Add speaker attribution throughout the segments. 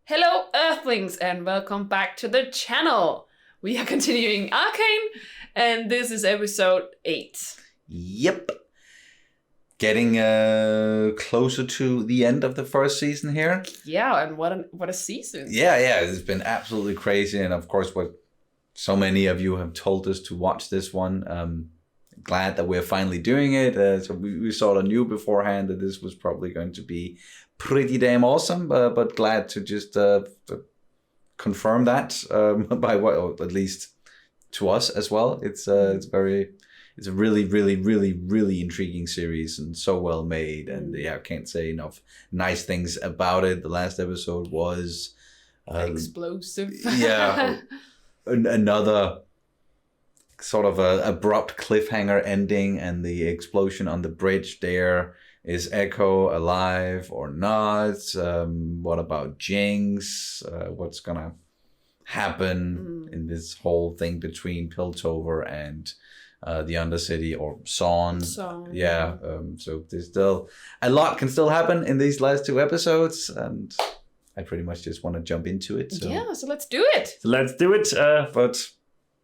Speaker 1: Hello Earthlings and welcome back to the channel. We are continuing Arcane and this is episode 8.
Speaker 2: Yep. Getting closer to the end of the first season here.
Speaker 1: Yeah, and what a season.
Speaker 2: Yeah, it's been absolutely crazy, and of course what so many of you have told us to watch this one. Glad that we're finally doing it. So we sort of knew beforehand that this was probably going to be pretty damn awesome, but glad to just confirm that by what, or at least to us as well. It's a really, really, really, really intriguing series and so well made. And yeah, I can't say enough nice things about it. The last episode was
Speaker 1: explosive.
Speaker 2: Yeah, another sort of a abrupt cliffhanger ending, and the explosion on the bridge there. Is Echo alive or not? What about Jinx? What's gonna happen in this whole thing between Piltover and the Undercity or Son? Yeah. So there's still a lot can still happen in these last 2 episodes, and I pretty much just want to jump into it. So.
Speaker 1: Yeah, so let's do it.
Speaker 2: But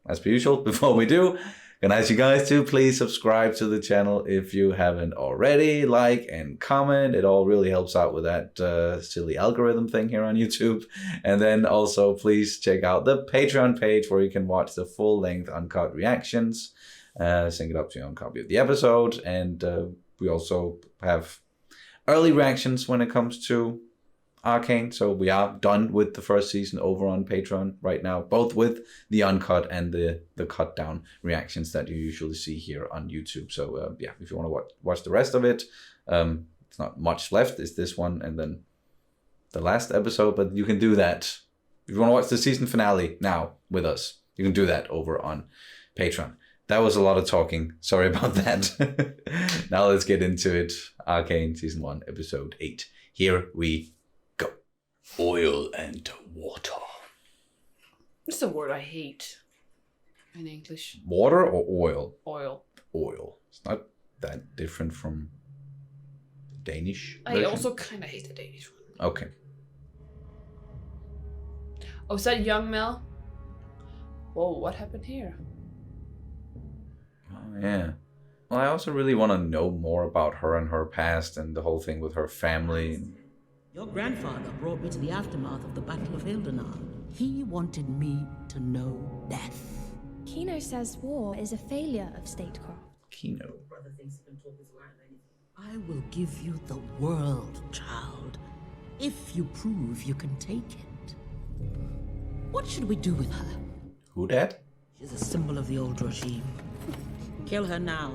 Speaker 2: as per usual, before we do, gonna ask you guys to please subscribe to the channel if you haven't already. Like and comment. It all really helps out with that silly algorithm thing here on YouTube. And then also please check out the Patreon page where you can watch the full-length uncut reactions. Sync it up to your own copy of the episode. And we also have early reactions when it comes to Arcane. So we are done with the first season over on Patreon right now, both with the uncut and the cut down reactions that you usually see here on YouTube. So yeah, if you want to watch the rest of it, it's not much left. It's this one and then the last episode, but you can do that. If you want to watch the season finale now with us, you can do that over on Patreon. That was a lot of talking. Sorry about that. Now let's get into it. Arcane season 1, episode 8. Here we oil and water.
Speaker 1: It's a word I hate in English.
Speaker 2: Water or oil?
Speaker 1: Oil.
Speaker 2: Oil. It's not that different from Danish.
Speaker 1: I also kind of hate the Danish one.
Speaker 2: Okay.
Speaker 1: Oh, is that young Mel? Whoa, what happened here?
Speaker 2: Oh, yeah. Well, I also really want to know more about her and her past and the whole thing with her family.
Speaker 3: Your grandfather brought me to the aftermath of the Battle of Hildenar. He wanted me to know death.
Speaker 4: Kino says war is a failure of statecraft.
Speaker 2: Kino.
Speaker 3: I will give you the world, child, if you prove you can take it. What should we do with her?
Speaker 2: Who that?
Speaker 3: She's a symbol of the old regime. Kill her now.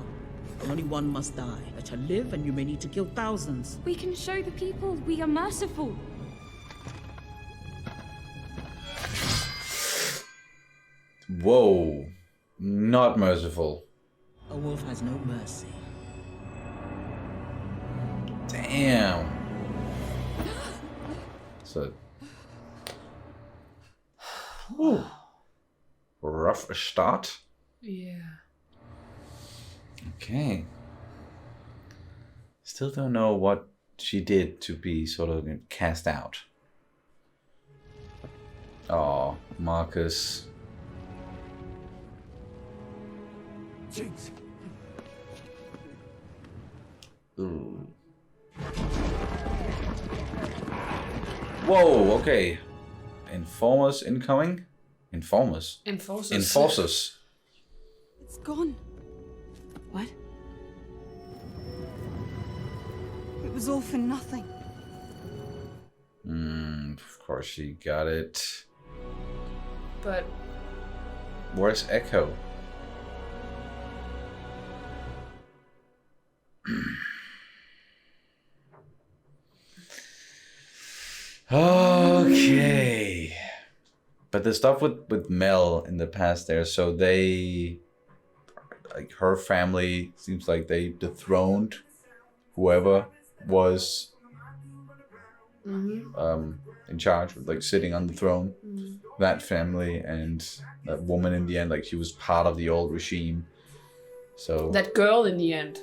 Speaker 3: Only one must die. Let her live, and you may need to kill thousands.
Speaker 4: We can show the people we are merciful.
Speaker 2: Whoa. Not merciful.
Speaker 3: A wolf has no mercy.
Speaker 2: Damn. So. Ooh. Rough start.
Speaker 1: Yeah.
Speaker 2: Okay. Still don't know what she did to be sort of cast out. Oh, Marcus.
Speaker 5: Jinx.
Speaker 2: Ooh. Whoa, okay. Informers incoming? Informers?
Speaker 1: Enforcers.
Speaker 2: Enforcers.
Speaker 4: It's gone.
Speaker 1: What?
Speaker 4: It was all for nothing.
Speaker 2: Of course she got it.
Speaker 1: But
Speaker 2: Where's Echo? Okay. But the stuff with Mel in the past there, so they, like her family, seems like they dethroned whoever was in charge, like sitting on the throne. That family and that woman in the end, like she was part of the old regime. So
Speaker 1: that girl in the end.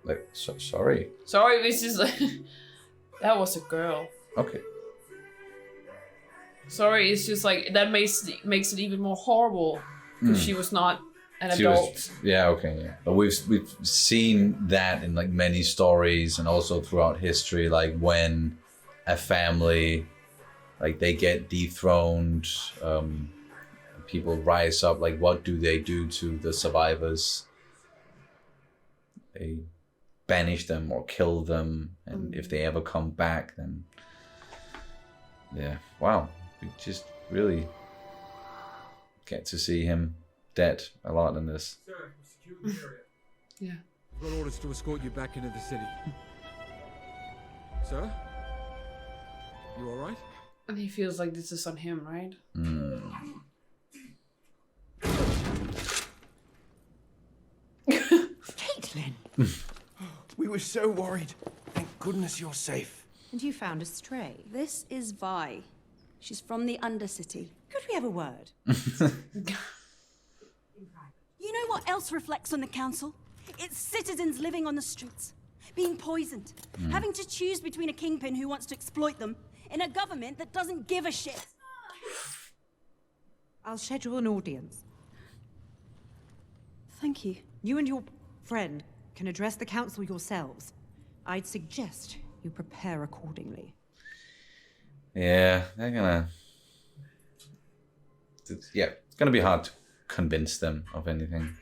Speaker 2: Like, sorry.
Speaker 1: Sorry, this is like... That was a girl.
Speaker 2: Okay.
Speaker 1: Sorry, it's just like that makes it even more horrible because she was not an adult.
Speaker 2: Yeah. But we've seen that in like many stories and also throughout history, like when a family, like they get dethroned, people rise up. Like, what do they do to the survivors? They banish them or kill them, and if they ever come back, then wow, we just really get to see him dead a lot in this.
Speaker 5: Sir, secure the area.
Speaker 1: Yeah.
Speaker 5: I've got orders to escort you back into the city. Sir? You alright?
Speaker 1: And he feels like this is on him, right?
Speaker 3: Caitlin!
Speaker 6: We were so worried. Thank goodness you're safe.
Speaker 7: And you found a stray.
Speaker 8: This is Vi. She's from the Undercity.
Speaker 7: Could we have a word?
Speaker 8: You know what else reflects on the council? It's citizens living on the streets, being poisoned, having to choose between a kingpin who wants to exploit them and a government that doesn't give a shit.
Speaker 7: I'll schedule an audience.
Speaker 8: Thank you.
Speaker 7: You and your friend can address the council yourselves. I'd suggest you prepare accordingly.
Speaker 2: Yeah, they're gonna. It's gonna be hard to convince them of anything.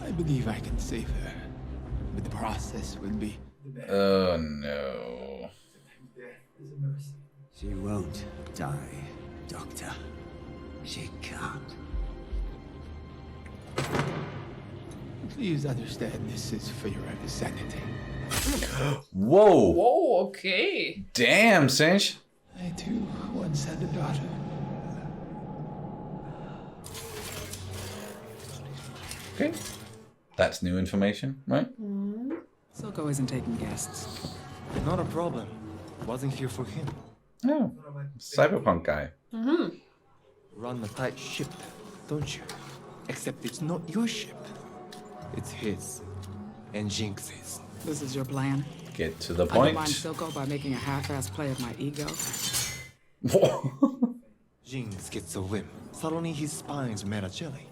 Speaker 6: I believe I can save her, but the process will be...
Speaker 2: Oh no.
Speaker 9: She won't die, Doctor. She can't.
Speaker 6: Please understand this is for your sanity.
Speaker 2: Whoa!
Speaker 1: Whoa, okay.
Speaker 2: Damn, Cinch.
Speaker 6: I too once had a daughter.
Speaker 2: Okay. That's new information, right?
Speaker 10: Silco isn't taking guests.
Speaker 11: Not a problem. Wasn't here for him.
Speaker 2: Oh, cyberpunk guy.
Speaker 11: Run a tight ship, don't you? Except it's not your ship. It's his. And Jinx's.
Speaker 10: This is your plan?
Speaker 2: Get to the
Speaker 10: Undermine
Speaker 2: point.
Speaker 10: Silco by making a half-assed play of my ego?
Speaker 11: Jinx gets a whim. Suddenly his spine's made of jelly.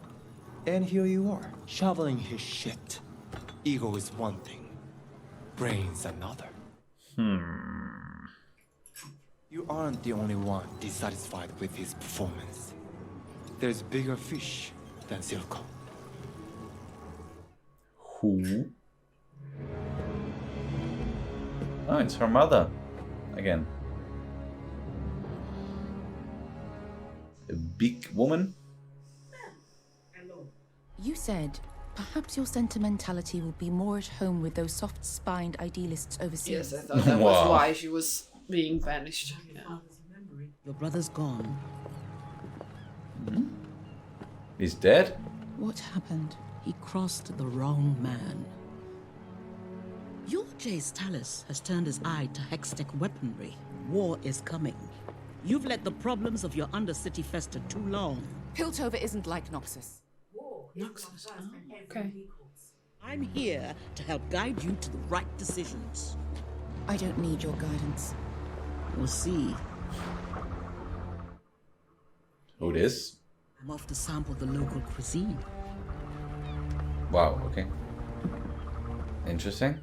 Speaker 11: And here you are, shoveling his shit. Ego is one thing. Brains another. You aren't the only one dissatisfied with his performance. There's bigger fish than Silco.
Speaker 2: Who? Oh, it's her mother. Again. A big woman?
Speaker 12: You said, perhaps your sentimentality will be more at home with those soft-spined idealists overseas.
Speaker 1: Yes, I thought that was why she was being banished. Yeah.
Speaker 3: Your brother's gone.
Speaker 2: He's dead?
Speaker 12: What happened?
Speaker 3: He crossed the wrong man. Your Jace Talus has turned his eye to Hextech weaponry. War is coming. You've let the problems of your Undercity fester too long.
Speaker 12: Piltover isn't like Noxus.
Speaker 1: Noxus. Oh, okay.
Speaker 3: I'm here to help guide you to the right decisions.
Speaker 12: I don't need your guidance.
Speaker 3: We'll see.
Speaker 2: Who it is?
Speaker 3: I'm off to sample the local cuisine.
Speaker 2: Wow, okay. Interesting.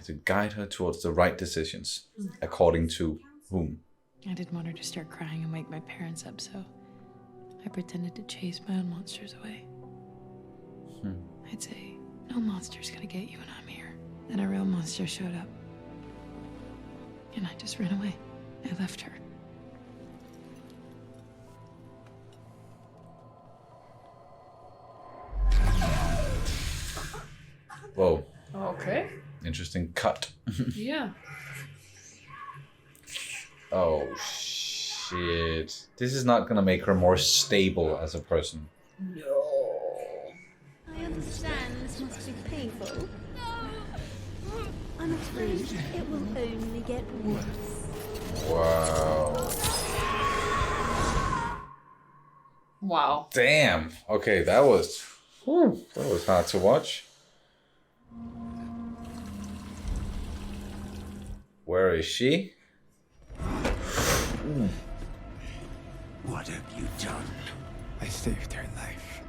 Speaker 2: To guide her towards the right decisions. According to whom?
Speaker 13: I didn't want her to start crying and wake my parents up, so I pretended to chase my own monsters away. I'd say, no monster's gonna get you when I'm here. Then a real monster showed up. And I just ran away. I left her.
Speaker 2: Whoa.
Speaker 1: Okay.
Speaker 2: Interesting cut.
Speaker 1: Yeah.
Speaker 2: Oh, shit. This is not gonna make her more stable as a person.
Speaker 1: No.
Speaker 8: I understand this must be painful. I'm afraid it will only get worse.
Speaker 2: Wow.
Speaker 1: Wow.
Speaker 2: Damn. Okay, that was hard to watch. Where is she?
Speaker 9: What have you done?
Speaker 6: I saved her life.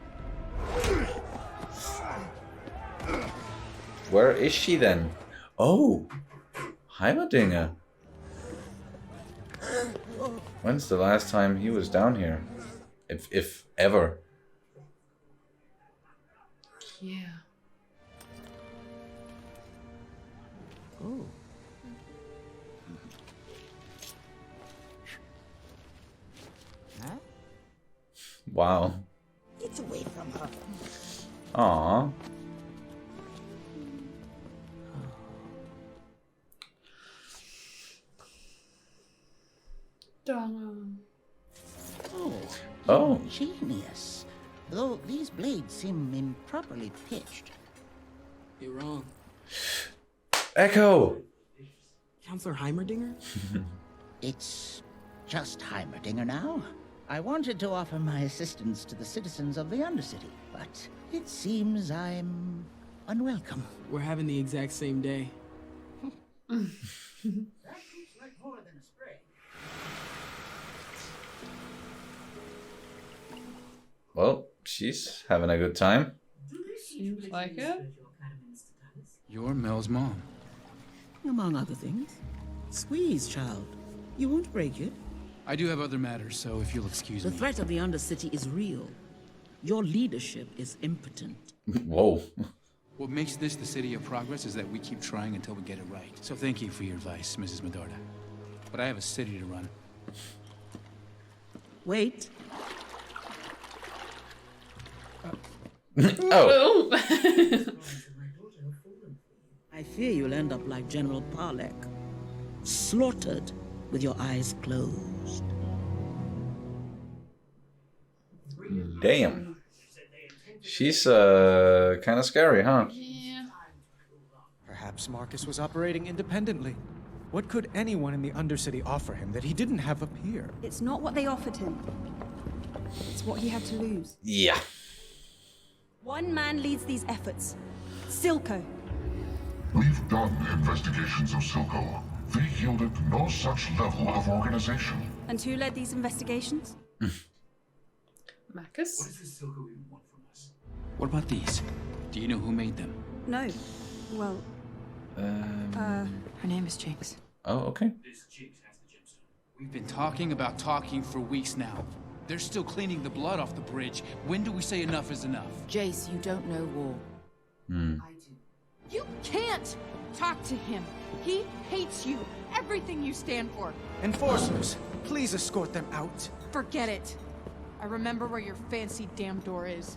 Speaker 2: Where is she then? Oh, Heimerdinger. When's the last time he was down here? If ever.
Speaker 1: Yeah.
Speaker 3: Oh. Huh?
Speaker 2: Wow.
Speaker 3: Get away from her.
Speaker 2: Aww.
Speaker 3: Oh. Ingenious. Though these blades seem improperly pitched.
Speaker 10: You're wrong.
Speaker 2: Echo!
Speaker 10: Counselor Heimerdinger?
Speaker 3: It's just Heimerdinger now. I wanted to offer my assistance to the citizens of the Undercity, but it seems I'm unwelcome.
Speaker 10: We're having the exact same day.
Speaker 3: That looks like more than a spray.
Speaker 2: Well, she's having a good time.
Speaker 1: Seems like it.
Speaker 6: You're Mel's mom.
Speaker 3: Among other things. Squeeze, child. You won't break it.
Speaker 6: I do have other matters, so if you'll excuse
Speaker 3: The
Speaker 6: me.
Speaker 3: threat of the Undercity is real. Your leadership is impotent.
Speaker 2: Whoa.
Speaker 6: What makes this the city of progress is that we keep trying until we get it right. So thank you for your advice, Mrs. Medorda. But I have a city to run.
Speaker 3: Wait.
Speaker 2: Oh.
Speaker 3: I fear you'll end up like General Parlek. Slaughtered with your eyes closed.
Speaker 2: Damn. She's kind of scary, huh?
Speaker 1: Yeah.
Speaker 11: Perhaps Marcus was operating independently. What could anyone in the Undercity offer him that he didn't have up here?
Speaker 8: It's not what they offered him. It's what he had to lose.
Speaker 2: Yeah.
Speaker 8: One man leads these efforts. Silco.
Speaker 14: We've done investigations of Silco. They yielded no such level of organization.
Speaker 8: And who led these investigations?
Speaker 1: Marcus?
Speaker 6: What does this Silco even want from us? What about these? Do you know who made them?
Speaker 8: No. Well,
Speaker 13: Her name is Jinx.
Speaker 2: Oh, okay.
Speaker 6: This Jinx has the gemstone. We've been talking about talking for weeks now. They're still cleaning the blood off the bridge. When do we say enough is enough?
Speaker 12: Jace, you don't know war.
Speaker 2: Hmm.
Speaker 15: You can't talk to him. He hates you, everything you stand for.
Speaker 11: Enforcers, please escort them out.
Speaker 15: Forget it. I remember where your fancy damn door is.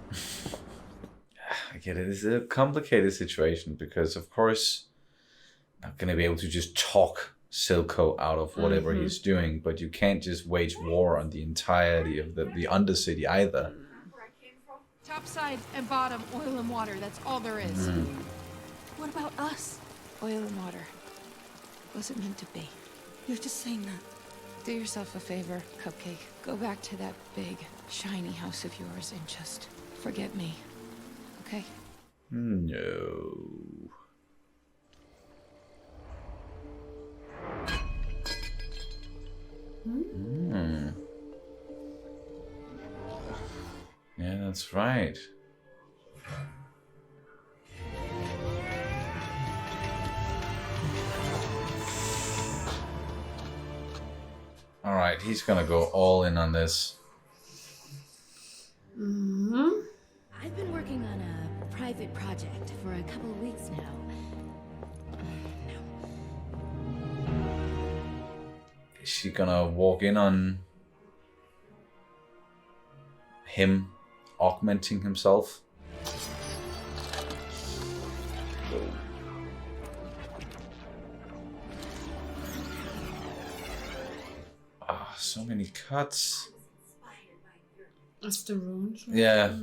Speaker 2: I get it. It's a complicated situation because, of course, not going to be able to just talk Silco out of whatever he's doing, but you can't just wage war on the entirety of the Undercity either.
Speaker 15: Top side and bottom, oil and water. That's all there is.
Speaker 8: What about us?
Speaker 13: Oil and water. Wasn't meant to be.
Speaker 8: You're just saying that.
Speaker 13: Do yourself a favor, Cupcake. Go back to that big, shiny house of yours and just forget me. Okay?
Speaker 2: No. Yeah, that's right. All right, he's gonna go all in on this.
Speaker 16: I've been working on a private project for a couple of weeks now.
Speaker 2: Is she gonna walk in on him augmenting himself? Ah, so many cuts.
Speaker 1: That's the runes.
Speaker 2: Yeah,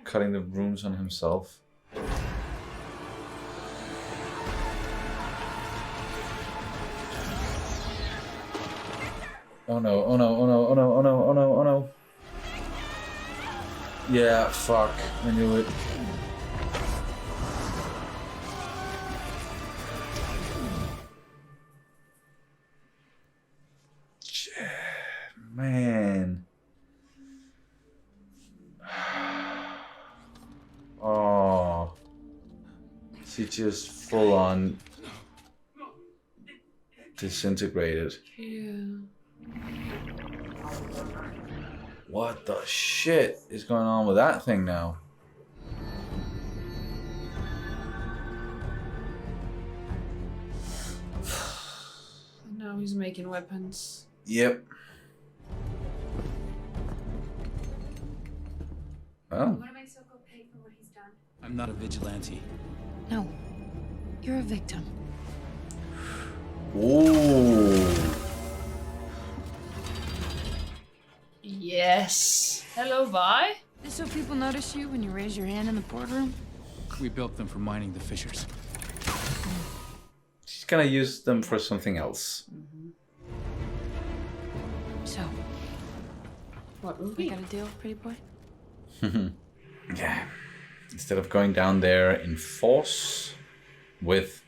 Speaker 2: cutting the runes on himself. Oh no, oh no, oh no, oh no, oh no, oh no, oh no. Yeah, fuck. I knew it. She just full on disintegrated.
Speaker 1: Yeah.
Speaker 2: What the shit is going on with that thing now?
Speaker 1: Now he's making weapons.
Speaker 2: Yep. Oh.
Speaker 4: Want to make Silco pay for what he's done?
Speaker 6: I'm not a vigilante.
Speaker 13: No. You're a victim.
Speaker 2: Ooh.
Speaker 1: Yes. Hello, Vi.
Speaker 13: Just so people notice you when you raise your hand in the boardroom?
Speaker 6: We built them for mining the fissures.
Speaker 2: She's gonna use them for something else.
Speaker 13: So,
Speaker 1: what will
Speaker 13: we got a deal, pretty boy?
Speaker 2: Yeah. Instead of going down there in force with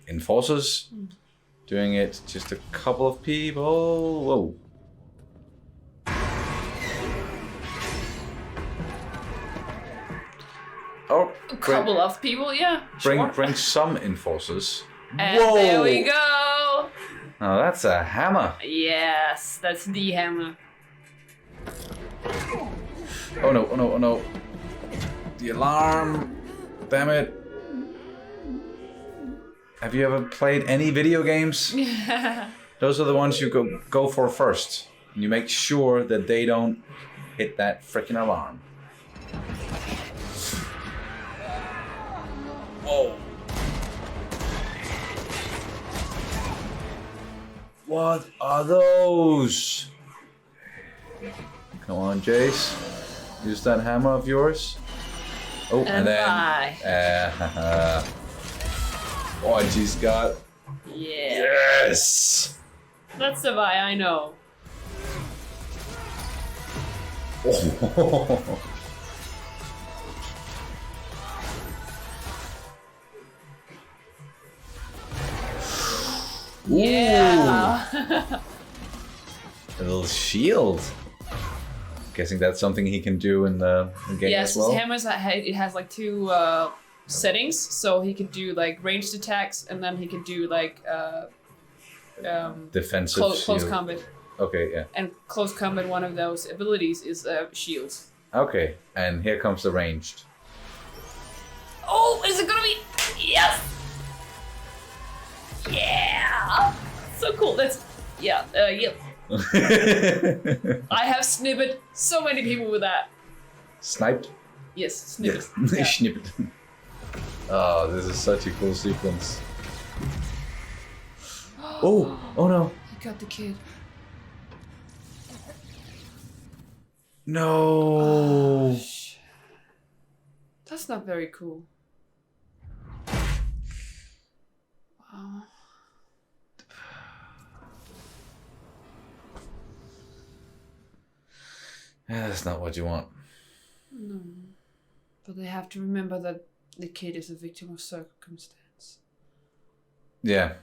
Speaker 2: enforcers, doing it just a couple of people. Whoa. Oh,
Speaker 1: A couple of people, yeah.
Speaker 2: bring some enforcers.
Speaker 1: And
Speaker 2: Whoa!
Speaker 1: there we go.
Speaker 2: Oh, that's a hammer.
Speaker 1: Yes, that's the hammer.
Speaker 2: Oh no, oh no, oh no. The alarm. Damn it. Have you ever played any video games? Those are the ones you go for first. And you make sure that they don't hit that freaking alarm. Whoa. What are those? Come on, Jace. Use that hammer of yours. Oh, and then... oh, she's got...
Speaker 1: Yeah.
Speaker 2: Yes!
Speaker 1: That's the Vi I know.
Speaker 2: Oh.
Speaker 1: Yeah.
Speaker 2: A little shield. Guessing that's something he can do in the game
Speaker 1: Yes,
Speaker 2: as well.
Speaker 1: his hammers, it has like two settings, so he could do like ranged attacks, and then he could do like
Speaker 2: defensive
Speaker 1: close
Speaker 2: shield.
Speaker 1: combat.
Speaker 2: Okay, yeah.
Speaker 1: And close combat, one of those abilities is shields.
Speaker 2: Okay, and here comes the ranged.
Speaker 1: Oh, is it gonna be? Yes! Yeah! So cool. That's yep. I have snipped so many people with that.
Speaker 2: Sniped?
Speaker 1: Yes, snippet.
Speaker 2: Yes,
Speaker 1: Yeah.
Speaker 2: snippet. Oh, this is such a cool sequence. Oh, oh no.
Speaker 1: He got the kid.
Speaker 2: No.
Speaker 1: That's not very cool. Wow.
Speaker 2: Yeah, that's not what you want.
Speaker 1: No. But they have to remember that the kid is a victim of circumstance.
Speaker 2: Yeah.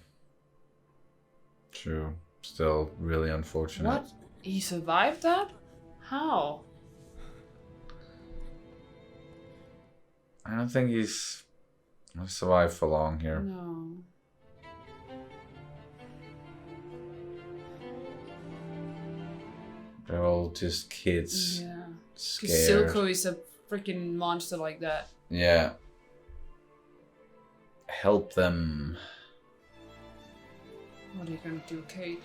Speaker 2: True. Still really unfortunate.
Speaker 1: What? He survived that? How?
Speaker 2: I don't think he's gonna survive for long here.
Speaker 1: No.
Speaker 2: They're all just kids.
Speaker 1: Yeah. Because
Speaker 2: Scared.
Speaker 1: Silco is a freaking monster like that.
Speaker 2: Yeah. Help them.
Speaker 1: What are you gonna do, Kate?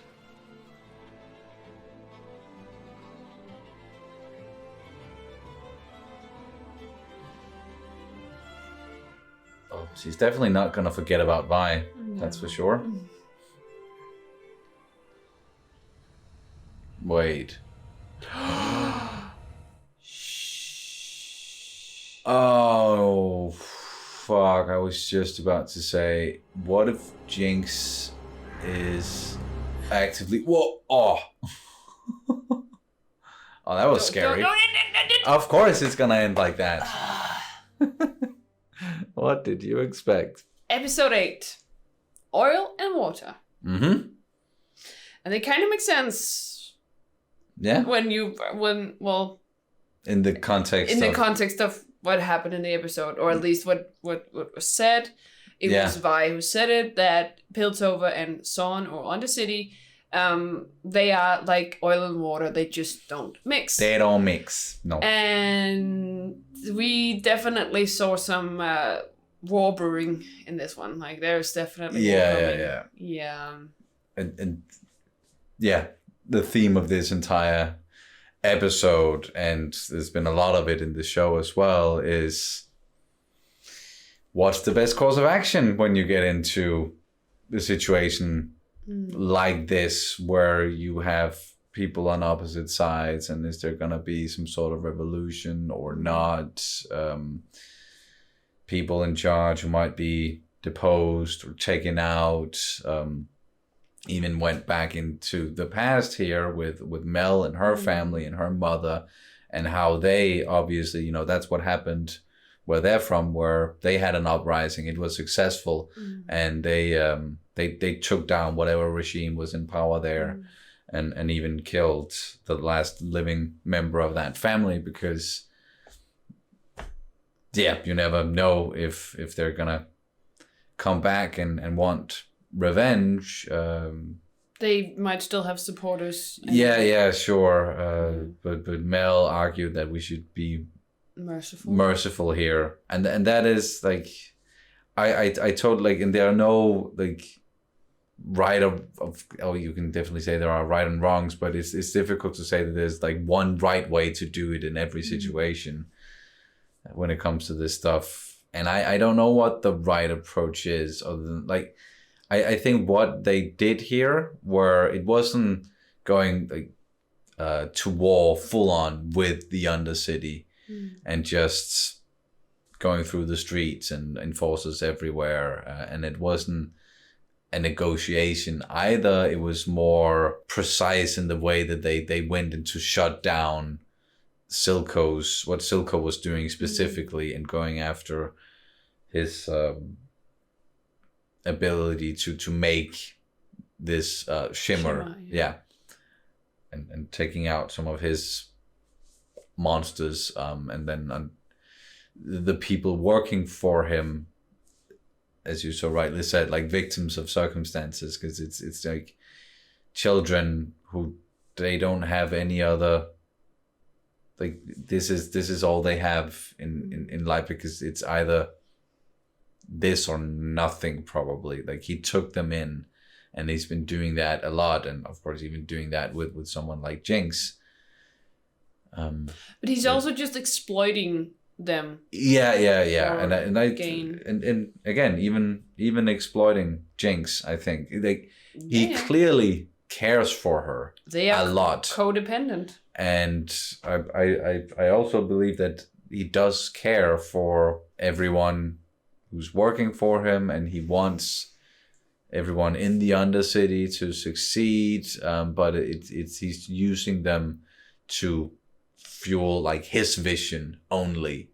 Speaker 2: Oh, she's definitely not gonna forget about Vi. That's for sure. Wait. Oh, fuck. I was just about to say, what if Jinx is actively... Whoa! Oh! Oh, that was scary. Of course it's gonna end like that. What did you expect?
Speaker 1: Episode 8. Oil and water.
Speaker 2: Mm-hmm.
Speaker 1: And it kind of makes sense.
Speaker 2: Yeah.
Speaker 1: Well...
Speaker 2: In the context
Speaker 1: In the context of what happened in the episode, or at least what was said. It
Speaker 2: Yeah.
Speaker 1: was Vi who said it, that Piltover and Son or Undercity, they are like oil and water. They just don't mix.
Speaker 2: They don't mix. No.
Speaker 1: And we definitely saw some war brewing in this one. Like there's definitely war coming. Yeah.
Speaker 2: And yeah, the theme of this entire episode, and there's been a lot of it in the show as well, is what's the best course of action when you get into the situation like this, where you have people on opposite sides, and is there going to be some sort of revolution or not? People in charge who might be deposed or taken out. Even went back into the past here with Mel and her family and her mother, and how they obviously, you know, that's what happened where they're from, where they had an uprising. It was successful, and they took down whatever regime was in power there, and even killed the last living member of that family, because you never know if they're gonna come back and want revenge.
Speaker 1: They might still have supporters.
Speaker 2: Sure. But Mel argued that we should be merciful here, and that is like, I told, like, and there are no like right of you can definitely say there are right and wrongs, but it's difficult to say that there's like one right way to do it in every situation when it comes to this stuff. And I don't know what the right approach is, other than like, I think what they did here, where it wasn't going like to war full on with the Undercity and just going through the streets and forces everywhere, and it wasn't a negotiation either. It was more precise in the way that they went into shut down what Silco was doing specifically, and going after his ability to make this shimmer. And taking out some of his monsters, and then the people working for him, as you so rightly said, like victims of circumstances, because it's like children who they don't have any other, like this is all they have in life, because it's either this or nothing, probably. Like he took them in, and he's been doing that a lot, and of course even doing that with someone like Jinx.
Speaker 1: But he's also just exploiting them.
Speaker 2: And again, even exploiting Jinx, I think like he clearly cares for her.
Speaker 1: They are
Speaker 2: a lot
Speaker 1: codependent,
Speaker 2: and I also believe that he does care for everyone who's working for him, and he wants everyone in the Undercity to succeed, but he's using them to fuel like his vision only.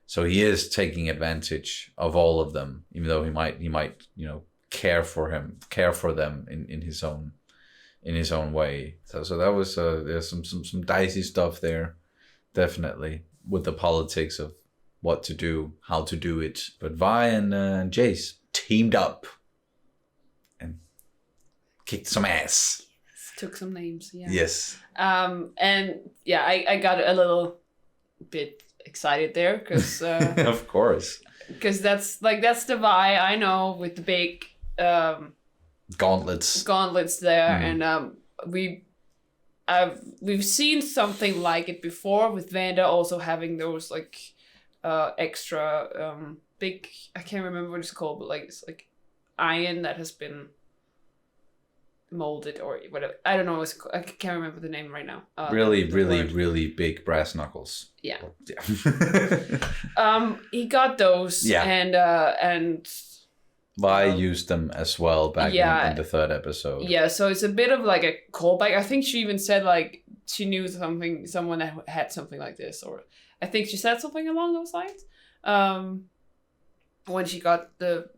Speaker 2: So he is taking advantage of all of them, even though he might care for them in his own way. So that was there's some dicey stuff there, definitely, with the politics of what to do, how to do it. But Vi and Jace teamed up and kicked some ass.
Speaker 1: Took some names, yeah.
Speaker 2: Yes.
Speaker 1: And yeah, I got a little bit excited there, because
Speaker 2: of course,
Speaker 1: because that's the Vi I know, with the big
Speaker 2: gauntlets
Speaker 1: there, and we've seen something like it before, with Vanda also having those like extra big, I can't remember what it's called, but like it's like iron that has been molded or whatever. I don't know. I can't remember the name right now.
Speaker 2: Really big brass knuckles.
Speaker 1: Yeah. He got those.
Speaker 2: Yeah.
Speaker 1: And
Speaker 2: Vi used them as well back in the third episode.
Speaker 1: Yeah. So it's a bit of like a callback. I think she even said like she knew someone that had something like this, or I think she said something along those lines. When she got the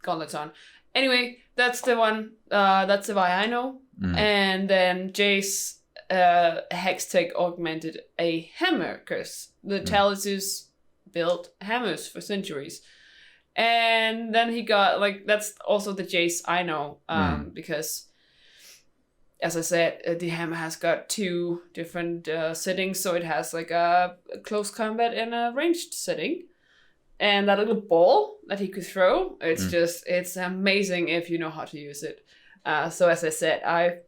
Speaker 1: gauntlets on. Anyway, that's the one. That's the Vi I know. And then Jace Hextech augmented a hammer, because the Taluses built hammers for centuries. And then he got, like, that's also the Jace I know, because, as I said, the hammer has got 2 different settings, so it has, like, a close combat and a ranged setting. And that little ball that he could throw, it's amazing if you know how to use it. So as I said, I've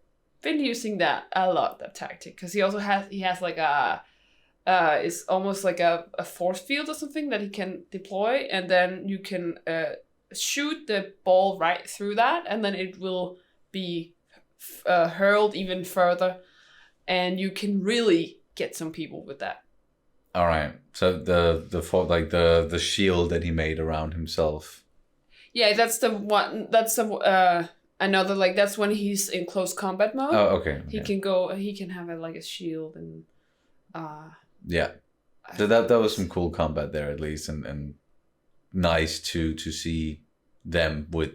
Speaker 1: been using that a lot, that tactic, because he has like it's almost like a force field or something that he can deploy, and then you can shoot the ball right through that, and then it will be hurled even further, and you can really get some people with that.
Speaker 2: All right. So the shield that he made around himself.
Speaker 1: Yeah, that's the one. That's the another, like, that's when he's in close combat mode.
Speaker 2: Oh, okay.
Speaker 1: He can have a shield and.
Speaker 2: Yeah, so that was some cool combat there at least, and nice to see them with.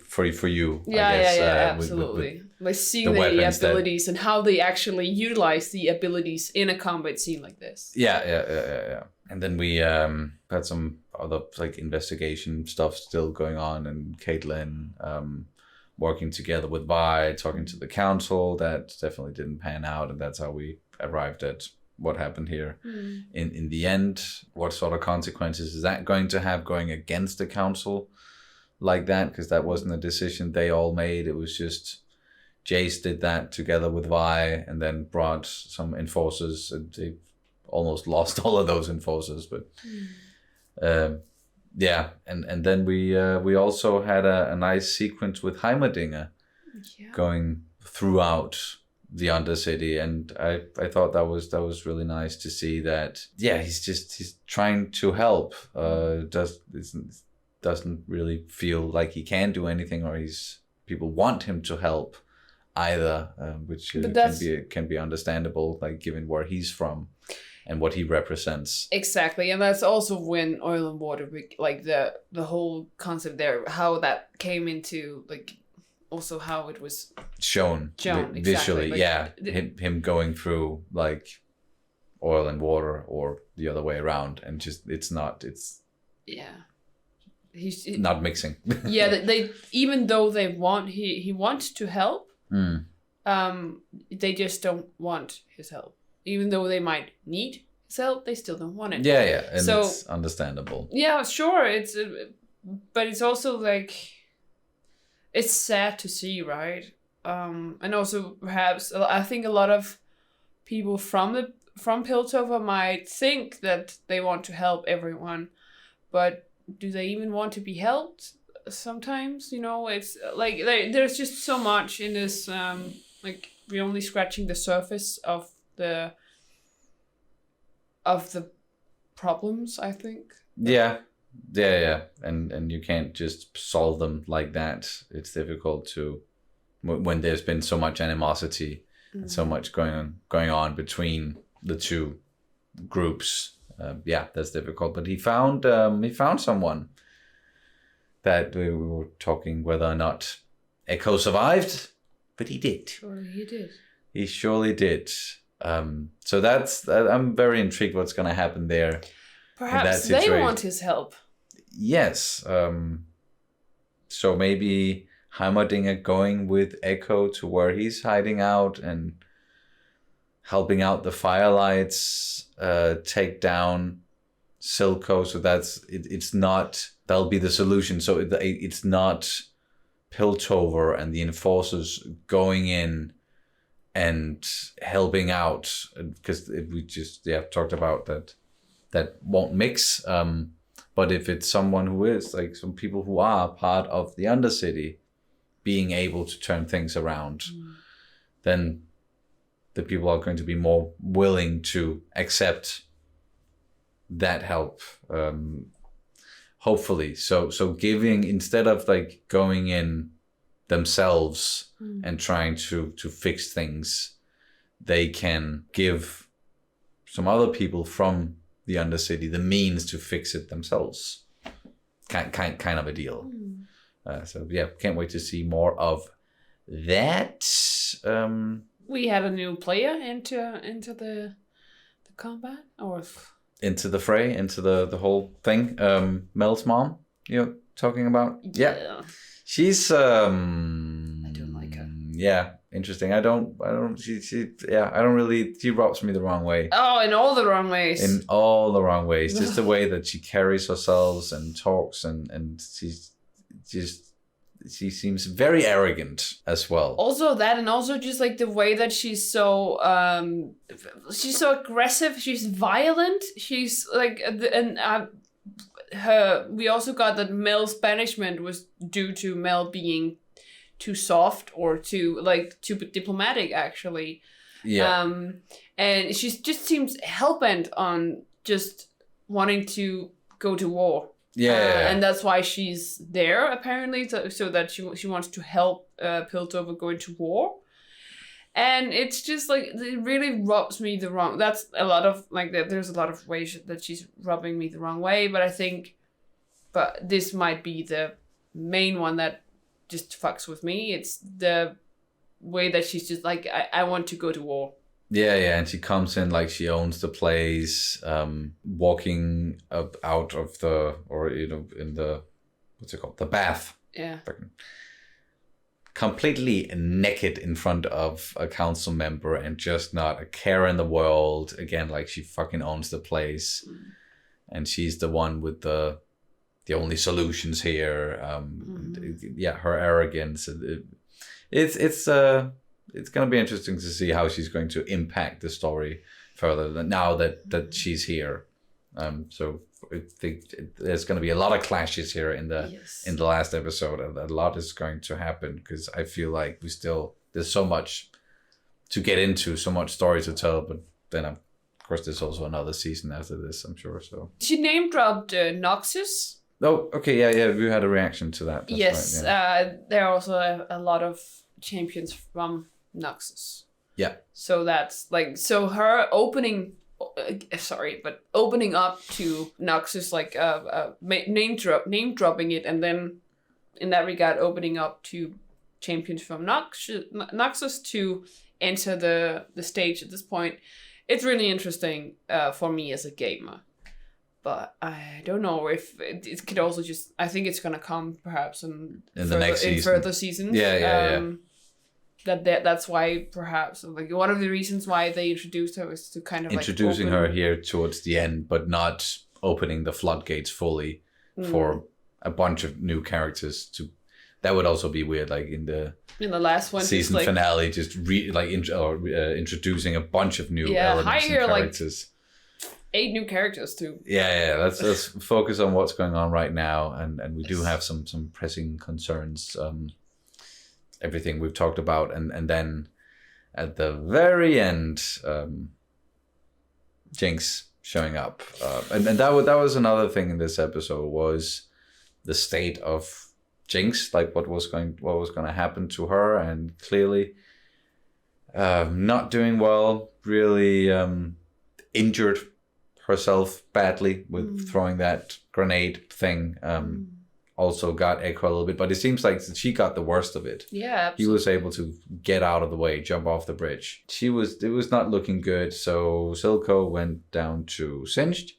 Speaker 2: For you,
Speaker 1: yeah,
Speaker 2: I guess,
Speaker 1: absolutely. Like seeing the abilities and how they actually utilize the abilities in a combat scene like this.
Speaker 2: Yeah. And then we had some other, like, investigation stuff still going on, and Caitlin working together with Vi, talking to the council. That definitely didn't pan out, and that's how we arrived at what happened here. In the end. What sort of consequences is that going to have, going against the council like that? Because that wasn't a decision they all made. It was just Jace did that together with Vi, and then brought some enforcers, and they almost lost all of those enforcers. But yeah, and then we also had a nice sequence with Heimerdinger going throughout the Undercity, and I thought that was really nice to see that. Yeah, he's trying to help. Doesn't really feel like he can do anything, or people want him to help either, which can be understandable, like, given where he's from and what he represents.
Speaker 1: Exactly, and that's also when Oil and Water, like the whole concept there, how that came into, like, also how it was shown
Speaker 2: visually.
Speaker 1: Exactly.
Speaker 2: Like, him going through, like, Oil and Water, or the other way around, and just it's not mixing.
Speaker 1: Yeah, they even though he wants to help, they just don't want his help. Even though they might need his help, they still don't want it.
Speaker 2: Yeah, and so, it's understandable.
Speaker 1: Yeah, sure. But it's also like, it's sad to see, right? And also perhaps I think a lot of people from Piltover might think that they want to help everyone, but do they even want to be helped? Sometimes, it's like there's just so much in this. Like, we're only scratching the surface of the problems, I think.
Speaker 2: Yeah, and you can't just solve them like that. It's difficult to, when there's been so much animosity and so much going on between the two groups. That's difficult. But he found someone that we were talking whether or not Echo survived, but he did.
Speaker 1: Sure, he did.
Speaker 2: He surely did. So I'm very intrigued what's going to happen there.
Speaker 1: Perhaps they want his help.
Speaker 2: Yes. So maybe Heimerdinger going with Echo to where he's hiding out and helping out the Firelights, take down Silco. So it's not, that'll be the solution. So it's not Piltover and the Enforcers going in and helping out, because we just talked about that won't mix. But if it's someone who is, like, some people who are part of the Undercity being able to turn things around, then the people are going to be more willing to accept that help, hopefully. So giving, instead of, like, going in themselves and trying to fix things, they can give some other people from the Undercity the means to fix it themselves. Kind of a deal. So can't wait to see more of that.
Speaker 1: we had a new player into the combat, or
Speaker 2: into the fray, into the whole thing. Mel's mom, you're talking about? Yeah. She's
Speaker 1: I don't like her.
Speaker 2: Yeah, interesting. I don't she rubs me the wrong way.
Speaker 1: Oh, in all the wrong ways.
Speaker 2: In all the wrong ways. Just the way that she carries herself and talks and she seems very arrogant as well.
Speaker 1: Also that, and also just like the way that she's so aggressive. She's violent. She's like, we also got that Mel's banishment was due to Mel being too soft or too diplomatic, actually.
Speaker 2: Yeah.
Speaker 1: And she just seems hellbent on just wanting to go to war.
Speaker 2: Yeah.
Speaker 1: And that's why she's there, apparently, so that she wants to help Piltover go into war. And it's just like, it really rubs me the wrong. That's a lot of like that. There's a lot of ways that she's rubbing me the wrong way, but I think, this might be the main one that just fucks with me. It's the way that she's just like, I want to go to war.
Speaker 2: Yeah, and she comes in like she owns the place, walking out of in the, what's it called, the bath.
Speaker 1: Yeah.
Speaker 2: Completely naked in front of a council member and just not a care in the world. Again, like she fucking owns the place, and she's the one with the only solutions here. Yeah, her arrogance. It's going to be interesting to see how she's going to impact the story further now that she's here. So I think there's going to be a lot of clashes here in the last episode, and a lot is going to happen because I feel like there's so much to get into, so much story to tell. But then, of course, there's also another season after this, I'm sure. So
Speaker 1: she name dropped Noxus.
Speaker 2: Oh, okay, yeah, we had a reaction to that. That's
Speaker 1: yes,
Speaker 2: right, yeah.
Speaker 1: there are also a lot of champions from Noxus.
Speaker 2: Yeah.
Speaker 1: So that's like, so her opening up to Noxus, like name dropping it, and then in that regard opening up to champions from Noxus to enter the stage at this point. It's really interesting for me as a gamer. But I don't know if it could also just, I think it's gonna come perhaps in
Speaker 2: the next season.
Speaker 1: In further seasons.
Speaker 2: Yeah.
Speaker 1: That's why perhaps like one of the reasons why they introduced her was to kind of
Speaker 2: introducing her here towards the end, but not opening the floodgates fully for a bunch of new characters. That would also be weird, like in the
Speaker 1: last one
Speaker 2: season finale, just introducing a bunch of new elements and characters.
Speaker 1: Like 8 new characters too.
Speaker 2: Yeah. Let's focus on what's going on right now, and we do have some pressing concerns. Everything we've talked about, and then at the very end, Jinx showing up, and that was another thing in this episode was the state of Jinx, like what was going to happen to her, and clearly not doing well, really injured herself badly with throwing that grenade thing. Also got Echo a little bit, but it seems like she got the worst of it.
Speaker 1: Yeah, absolutely.
Speaker 2: He was able to get out of the way, jump off the bridge. It was not looking good, so Silco went down to Singed,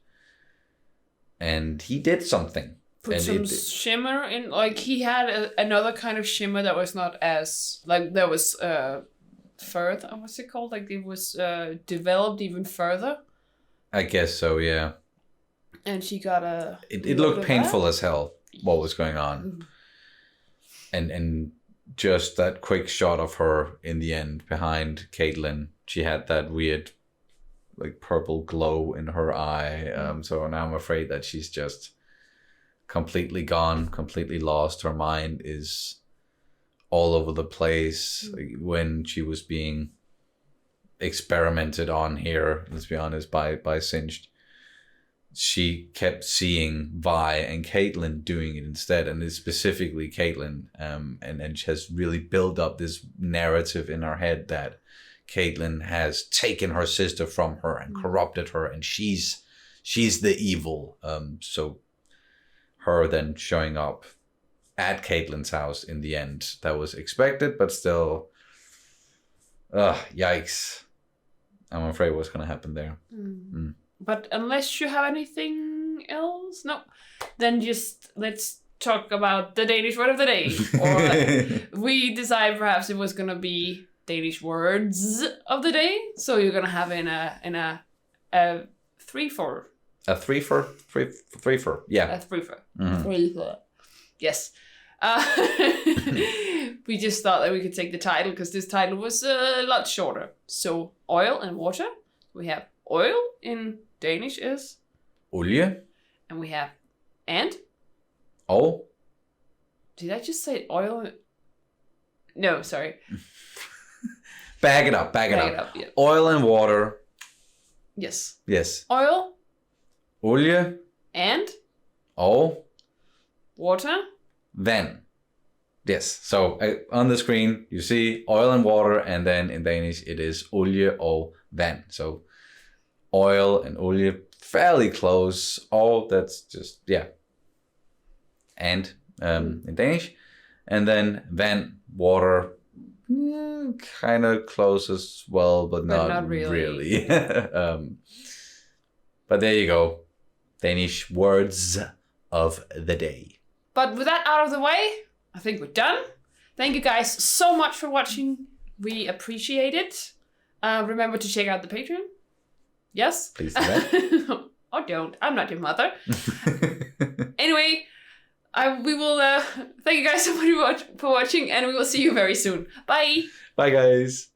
Speaker 2: and he did something.
Speaker 1: Put some shimmer in, like he had another kind of shimmer that was not as, like that was further, what's it called? Like it was developed even further.
Speaker 2: I guess so, yeah.
Speaker 1: And she got a...
Speaker 2: It looked painful as hell, what was going on. And just that quick shot of her in the end behind Caitlyn. She had that weird like purple glow in her eye. So now I'm afraid that she's just completely gone, completely lost. Her mind is all over the place. Like, when she was being experimented on here, let's be honest, by Singed, she kept seeing Vi and Caitlyn doing it instead, and it's specifically Caitlyn, and she has really built up this narrative in her head that Caitlyn has taken her sister from her and corrupted her, and she's the evil. So her then showing up at Caitlyn's house in the end, that was expected, but still Yikes. I'm afraid what's going to happen there.
Speaker 1: But unless you have anything else, no. Then just let's talk about the Danish word of the day. Or we decide perhaps it was going to be Danish words of the day. So you're going to have in a 3-4.
Speaker 2: A 3-4? Yeah.
Speaker 1: A 3-4.
Speaker 2: Mhm.
Speaker 1: 3-4. Yes. We just thought that we could take the title because this title was a lot shorter. So oil and water. We have oil in Danish is
Speaker 2: Olje.
Speaker 1: and we have and.
Speaker 2: Og.
Speaker 1: Did I just say oil? No, sorry.
Speaker 2: Bag it up.
Speaker 1: Yeah.
Speaker 2: Oil and water.
Speaker 1: Yes.
Speaker 2: Yes.
Speaker 1: Oil
Speaker 2: Olje.
Speaker 1: and
Speaker 2: Og.
Speaker 1: water.
Speaker 2: Vand. Yes. So on the screen, you see oil and water, and then in Danish, it is olje og vand. So oil and olje, fairly close. All that's just, yeah. And in Danish. And then vand, water, kind of close as well, but not really. But there you go. Danish words of the day.
Speaker 1: But with that out of the way, I think we're done. Thank you guys so much for watching. We appreciate it. Remember to check out the Patreon. Yes?
Speaker 2: Please do that.
Speaker 1: Or don't. I'm not your mother. Anyway, we will thank you guys so much for watching, and we will see you very soon. Bye!
Speaker 2: Bye, guys.